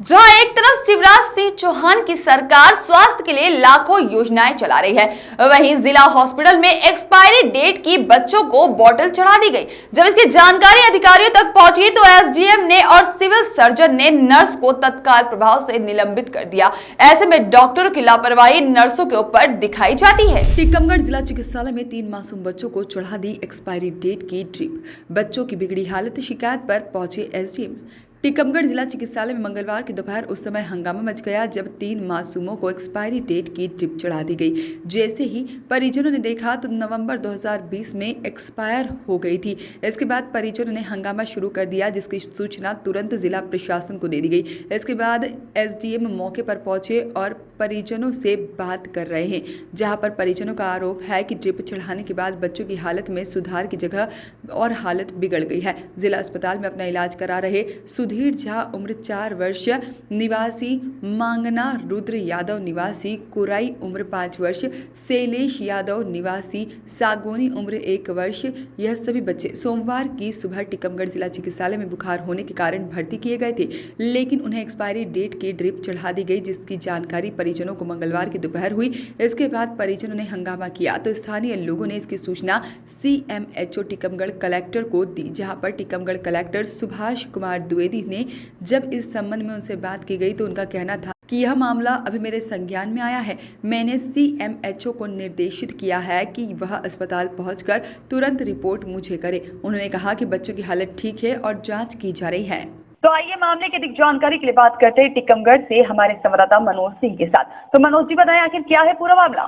जहां एक तरफ शिवराज सिंह चौहान की सरकार स्वास्थ्य के लिए लाखों योजनाएं चला रही है, वहीं जिला हॉस्पिटल में एक्सपायरी डेट की बच्चों को बोतल चढ़ा दी गई। जब इसकी जानकारी अधिकारियों तक पहुंची तो एसडीएम ने और सिविल सर्जन ने नर्स को तत्काल प्रभाव से निलंबित कर दिया। ऐसे में डॉक्टरों की लापरवाही नर्सों के ऊपर दिखाई जाती है। टीकमगढ़ जिला चिकित्सालय में 3 मासूम बच्चों को चढ़ा दी एक्सपायरी डेट की ड्रिप। बच्चों की बिगड़ी हालत शिकायत पर पहुंचे एसडीएम। टीकमगढ़ जिला चिकित्सालय में मंगलवार की दोपहर उस समय हंगामा मच गया जब 3 मासूमों को एक्सपायरी डेट की ड्रिप चढ़ा दी गई। जैसे ही परिजनों ने देखा तो नवंबर 2020 में एक्सपायर हो गई थी। इसके बाद परिजनों ने हंगामा शुरू कर दिया, जिसकी सूचना तुरंत जिला प्रशासन को दे दी गई। इसके बाद एसडीएम मौके पर पहुंचे और परिजनों से बात कर रहे हैं, जहां पर परिजनों का आरोप है कि ड्रिप चढ़ाने के बाद बच्चों की हालत में सुधार की जगह और हालत बिगड़ गई है। जिला अस्पताल में अपना इलाज करा रहे सुधीर झा उम्र 4 वर्ष निवासी, मांगना रुद्र यादव निवासी, कुराई उम्र 5 वर्ष, शैलेश यादव निवासी, सागोनी उम्र 1 वर्ष, यह सभी बच्चे सोमवार की सुबह टीकमगढ़ जिला चिकित्सालय में बुखार होने के कारण भर्ती किए गए थे, लेकिन उन्हें एक्सपायरी डेट की ड्रिप चढ़ा दी गई, जिसकी जानकारी परिजनों को मंगलवार की दोपहर हुई। इसके बाद परिजनों ने हंगामा किया तो स्थानीय लोगों ने इसकी सूचना सीएमएचओ टीकमगढ़ कलेक्टर को दी, जहां पर टीकमगढ़ कलेक्टर सुभाष कुमार द्विवेदी ने जब इस संबंध में उनसे बात की गई तो उनका कहना था कि यह मामला अभी मेरे संज्ञान में आया है। मैंने सीएमएचओ को निर्देशित किया है कि वह अस्पताल पहुंचकर तुरंत रिपोर्ट मुझे करे। उन्होंने कहा कि बच्चों की हालत ठीक है और जांच की जा रही है। तो आइए मामले की अधिक जानकारी के लिए बात करते हैं टीकमगढ़ से हमारे संवाददाता मनोज सिंह के साथ। तो मनोज जी बताएं, आखिर क्या है पूरा मामला?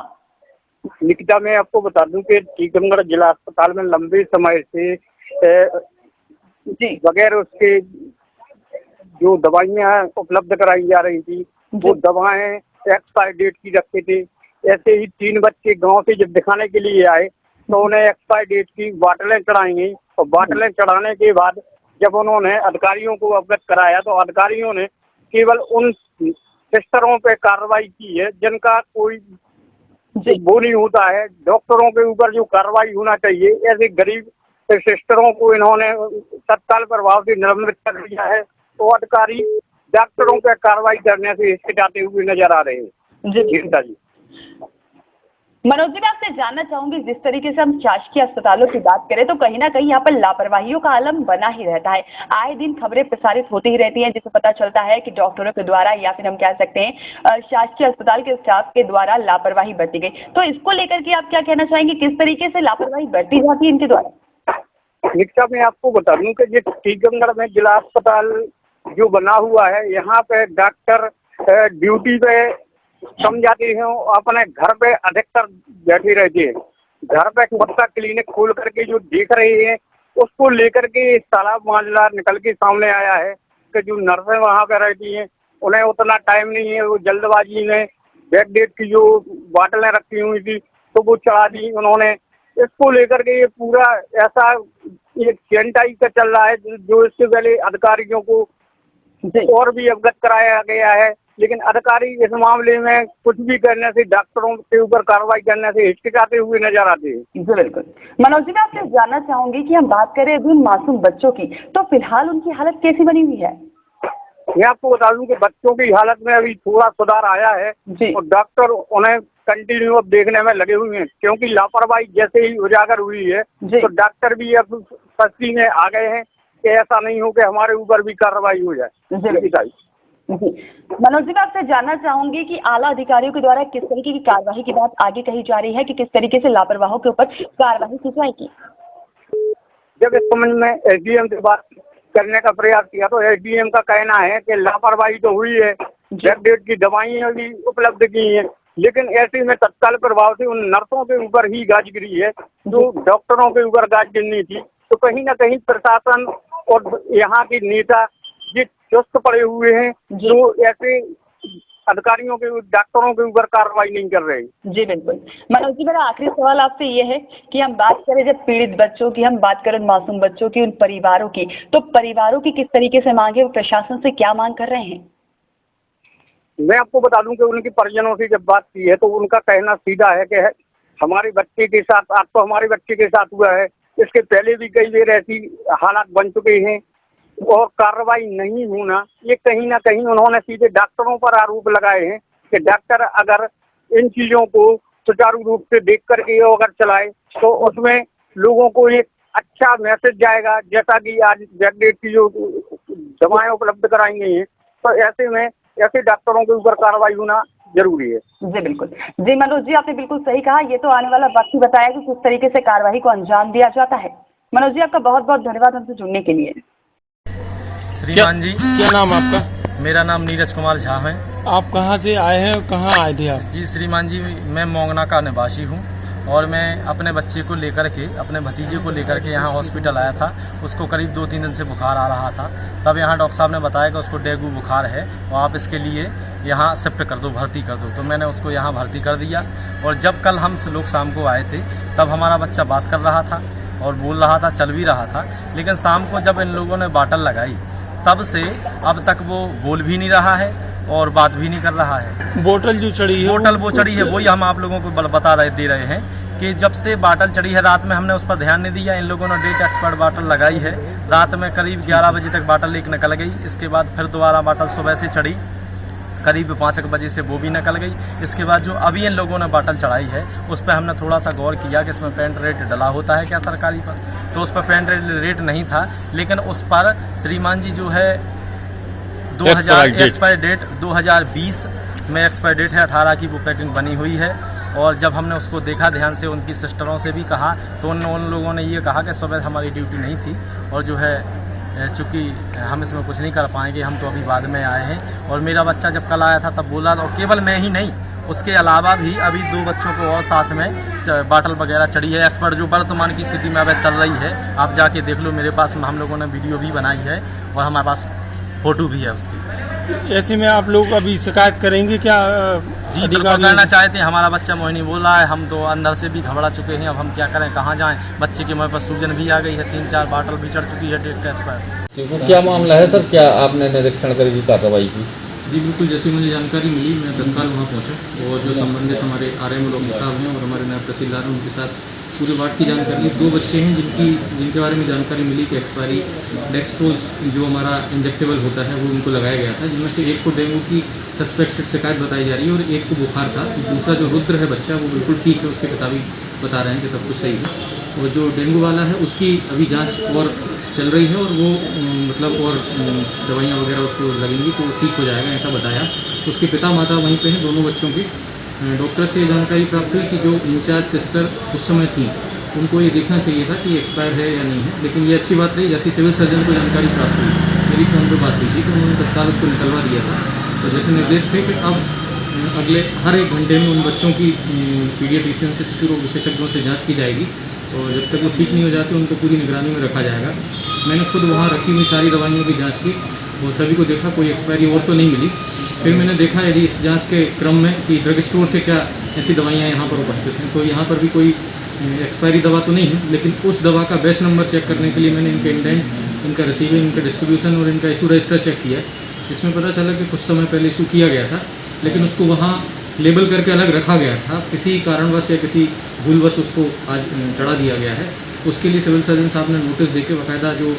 निकिता, मैं आपको बता दूं कि टीकमगढ़ जिला अस्पताल में लंबे समय से बगैर उसके जो दवाइयां उपलब्ध कराई जा रही थी, वो दवाएं एक्सपायर डेट की रखते थे। ऐसे ही 3 बच्चे गांव से जब दिखाने के लिए आए तो उन्हें एक्सपायर डेट की बोतलें चढ़ाई गई और बोतलें चढ़ाने के बाद जब उन्होंने अधिकारियों को अवगत कराया तो अधिकारियों ने केवल उन सिस्टरों पे कार्रवाई की है जिनका कोई वो नहीं होता है। डॉक्टरों के ऊपर जो कार्रवाई होना चाहिए, ऐसे गरीब सिस्टरों को इन्होंने तत्काल प्रभाव से निलंबित कर दिया है। तो अधिकारी डॉक्टरों पे कार्रवाई करने से हिचकिचाते हुए नजर आ रहे हैं। जी मनोज जी, मैं आपसे जानना चाहूंगी, जिस तरीके से हम शासकीय अस्पतालों की बात करें तो कहीं ना कहीं यहाँ पर लापरवाहियों का आलम बना ही रहता है। आए दिन खबरें प्रसारित होती ही रहती हैं, जिससे पता चलता है कि डॉक्टरों के द्वारा या फिर हम कह सकते हैं शासकीय अस्पताल के स्टाफ के द्वारा लापरवाही बरती गई। तो इसको लेकर के आप क्या कहना चाहेंगे, किस तरीके से लापरवाही बरती जाती है इनके द्वारा? निकिता, मैं आपको बता दूं कि ये टीकमगढ़ में जिला अस्पताल जो बना हुआ है, यहाँ पे डॉक्टर ड्यूटी पे कम जाती है, अपने घर पे अधिकतर बैठी रहती है। घर पे खुद का क्लिनिक खोल करके जो देख रहे हैं, उसको लेकर के सारा मामला निकल के सामने आया है कि जो नर्सें वहाँ पे रहती हैं उन्हें उतना टाइम नहीं है। वो जल्दबाजी में बैक डेट की जो बोतलें रखी हुई थी तो वो चढ़ा दी उन्होंने। इसको लेकर के ये पूरा ऐसा एक सैनिटाइज का चल रहा है जो इससे पहले अधिकारियों को और भी अवगत कराया गया है, लेकिन अधिकारी इस मामले में कुछ भी करने से, डॉक्टरों के ऊपर कार्रवाई करने से हिचकिचाते हुए नजर आते हैं। बिल्कुल। मनोज जी, मैं आपसे जानना चाहूंगी कि हम बात करें अभी मासूम बच्चों की, तो फिलहाल उनकी हालत कैसी बनी हुई है? मैं आपको बता दूं कि बच्चों की हालत में अभी थोड़ा सुधार आया है और डॉक्टर उन्हें कंटिन्यू अब देखने में लगे हुए हैं, क्योंकि लापरवाही जैसे ही उजागर हुई है तो डॉक्टर भी अब सख्ती में आ गए हैं कि ऐसा नहीं हो कि हमारे ऊपर भी कार्रवाई हो जाए। मनोज जी, मैं आपसे जानना चाहूंगी कि आला अधिकारियों के द्वारा किस तरीके की कार्रवाई की बात आगे कही जा रही है कि किस तरीके से लापरवाहों के ऊपर कार्रवाई की जाएगी? जब इस संबंध में एसडीएम से बात करने का प्रयास किया तो एसडीएम का कहना है कि लापरवाही तो हुई है, बैक डेट की दवाइयां भी उपलब्ध की हैं, लेकिन ऐसे में तत्काल प्रभाव से उन नर्सों के ऊपर ही गाज गिरी है जो डॉक्टरों के ऊपर गाज गिरनी थी। तो कहीं ना कहीं प्रशासन और यहाँ के नेता ये चुस्त पड़े हुए हैं जो ऐसे अधिकारियों के, डॉक्टरों के ऊपर कार्रवाई नहीं कर रहे। जी बिल्कुल। मनोज जी, मेरा आखिरी सवाल आपसे ये है कि हम बात करें जब पीड़ित बच्चों की, हम बात करें मासूम बच्चों की, उन परिवारों की, तो परिवारों की किस तरीके से मांगे, वो प्रशासन से क्या मांग कर रहे हैं? मैं आपको बता दूं कि उनके परिजनों से जब बात की है तो उनका कहना सीधा है कि हमारे बच्चे के साथ, आज तो हमारे बच्चे के साथ हुआ है, इसके पहले भी कई बार ऐसी हालात बन चुके हैं और कार्रवाई नहीं होना, ये कहीं ना कहीं उन्होंने सीधे डॉक्टरों पर आरोप लगाए हैं कि डॉक्टर अगर इन चीजों को सुचारू रूप से देख करके अगर चलाए तो उसमें लोगों को एक अच्छा मैसेज जाएगा। जैसा कि आज जगडेट की जो दवाएं उपलब्ध कराई गई हैं, तो ऐसे में ऐसे डॉक्टरों के ऊपर कार्रवाई होना जरूरी है। जी बिल्कुल। जी मनोज जी, आपने बिल्कुल सही कहा। ये तो आने वाला वक्त ही बताया कि किस तरीके से कार्रवाई को अंजाम दिया जाता है। मनोज जी, आपका बहुत बहुत धन्यवाद हमसे जुड़ने के लिए। श्रीमान जी, क्या नाम आपका? मेरा नाम नीरज कुमार झा है। आप कहाँ से आए हैं और कहाँ आए थे आप? जी श्रीमान जी, मैं मोंगना का निवासी हूँ और मैं अपने बच्चे को लेकर के, अपने भतीजे को लेकर के यहाँ हॉस्पिटल आया था। उसको करीब 2-3 दिन से बुखार आ रहा था। तब यहाँ डॉक्टर साहब ने बताया कि उसको डेंगू बुखार है और आप इसके लिए यहाँ शिफ्ट कर दो, भर्ती कर दो। तो मैंने उसको यहाँ भर्ती कर दिया। और जब कल हम लोग शाम को आए थे तब हमारा बच्चा बात कर रहा था और बोल रहा था, चल भी रहा था। लेकिन शाम को जब इन लोगों ने बाटल लगाई तब से अब तक वो बोल भी नहीं रहा है और बात भी नहीं कर रहा है। बोतल जो चढ़ी है, बोतल वो चढ़ी है, वही हम आप लोगों को दे रहे हैं कि जब से बाटल चढ़ी है, रात में हमने उस पर ध्यान नहीं दिया। इन लोगों ने डेट एक्सपायर्ड बाटल लगाई है। रात में करीब 11 बजे तक बाटल एक निकल गई। इसके बाद फिर दोबारा बाटल सुबह से चढ़ी, करीब 5 बजे से वो भी निकल गई। इसके बाद जो अभी इन लोगों ने बाटल चढ़ाई है उस पर हमने थोड़ा सा गौर किया कि इसमें पेंट रेट डला होता है क्या सरकारी पर, तो उस पर पेंट रेट नहीं था। लेकिन उस पर श्रीमान जी जो है 2000 एक्सपायर डेट 2020 में एक्सपायर डेट है, 18 की वो पैकिंग बनी हुई है। और जब हमने उसको देखा ध्यान से, उनकी सिस्टरों से भी कहा, तो उन लोगों ने ये कहा कि सुबह हमारी ड्यूटी नहीं थी और जो है चूँकि हम इसमें कुछ नहीं कर पाएंगे, हम तो अभी बाद में आए हैं। और मेरा बच्चा जब कल आया था तब बोला, और केवल मैं ही नहीं, उसके अलावा भी अभी 2 बच्चों को और साथ में बाटल वगैरह चढ़ी है। एक्सपर्ट जो वर्तमान की स्थिति में अब चल रही है, आप जाके देख लो। मेरे पास हम लोगों ने वीडियो भी बनाई है और हमारे पास फोटो भी है उसकी। ऐसे में आप लोग अभी शिकायत करेंगे क्या? जी बिल्कुल करना चाहते हैं। हमारा बच्चा मोहिनी बोल रहा है, हम तो अंदर से भी घबरा चुके हैं। अब हम क्या करें, कहाँ जाएं? बच्चे के मुँह पर सूजन भी आ गई है, 3-4 बाटल भी चढ़ चुकी है डेट टेस्ट पर। क्या मामला है सर, क्या आपने निरीक्षण करके कार्रवाई की? जी बिल्कुल, जैसे मुझे जानकारी मिली मैं तत्काल वहाँ पहुँचा और जो संबंधित हमारे आरएम डॉक्टर साहब हैं और हमारे नायब तहसीलदार हैं, उनके साथ पूरे वार्ड की जानकारी। 2 बच्चे हैं जिनके बारे में जानकारी मिली कि एक्सपायरी डेक्सट्रोज जो हमारा इंजेक्टेबल होता है वो उनको लगाया गया था, जिनमें से एक को डेंगू की सस्पेक्टेड शिकायत बताई जा रही है और एक को बुखार था। दूसरा जो रुद्र है बच्चा, वो बिल्कुल ठीक है, उसके पिता भी बता रहे हैं कि सब कुछ सही है। और जो डेंगू वाला है उसकी अभी जाँच और चल रही है और वो मतलब और दवाइयाँ वगैरह उसको लगेंगी तो ठीक हो जाएगा, ऐसा बताया। उसके पिता माता वहीं पे हैं, दोनों बच्चों के। डॉक्टर से जानकारी प्राप्त हुई कि जो इंचार्ज सिस्टर उस समय थी उनको ये देखना चाहिए था कि एक्सपायर है या नहीं है, लेकिन ये अच्छी बात रही। जैसे सिविल सर्जन को जानकारी प्राप्त हुई, मेरी फ़ोन पर बात हुई थी, तो उन्होंने तत्काल उसको निकलवा दिया था। तो जैसे निर्देश थे कि अब अगले हर 1 घंटे में उन बच्चों की पीडियाट्रिशियन से, शिशु रोग विशेषज्ञों से जाँच की जाएगी और जब तक वो ठीक नहीं हो जाते उनको पूरी निगरानी में रखा जाएगा। मैंने खुद वहाँ रखी हुई सारी दवाइयों की जांच की, वो सभी को देखा, कोई एक्सपायरी और तो नहीं मिली। फिर मैंने देखा यदि इस जांच के क्रम में कि ड्रग स्टोर से क्या ऐसी दवाइयाँ यहाँ पर उपस्थित हैं, तो यहाँ पर भी कोई एक्सपायरी दवा तो नहीं है। लेकिन उस दवा का बैच नंबर चेक करने के लिए मैंने इनके इंडेंट, इनका रिसीविंग, इनका डिस्ट्रीब्यूशन और इनका इशू रजिस्टर चेक किया। इसमें पता चला कि कुछ समय पहले इशू किया गया था, लेकिन उसको वहाँ लेबल करके अलग रखा गया था। किसी कारणवश या किसी भूलवश उसको आज चढ़ा दिया गया है। उसके लिए सिविल सर्जन साहब ने नोटिस देके बाकायदा जो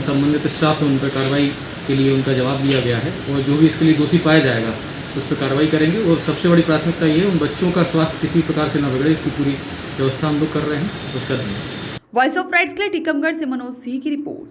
संबंधित स्टाफ है उन पर कार्रवाई के लिए उनका जवाब दिया गया है और जो भी इसके लिए दोषी पाया जाएगा उस पर कार्रवाई करेंगे। और सबसे बड़ी प्राथमिकता ये है उन बच्चों का स्वास्थ्य किसी प्रकार से न बिगड़े, इसकी पूरी व्यवस्था हम लोग कर रहे हैं। उसका धन्यवाद। वॉइस ऑफ राइट्स के लिए टीकमगढ़ से मनोज सिंह की रिपोर्ट।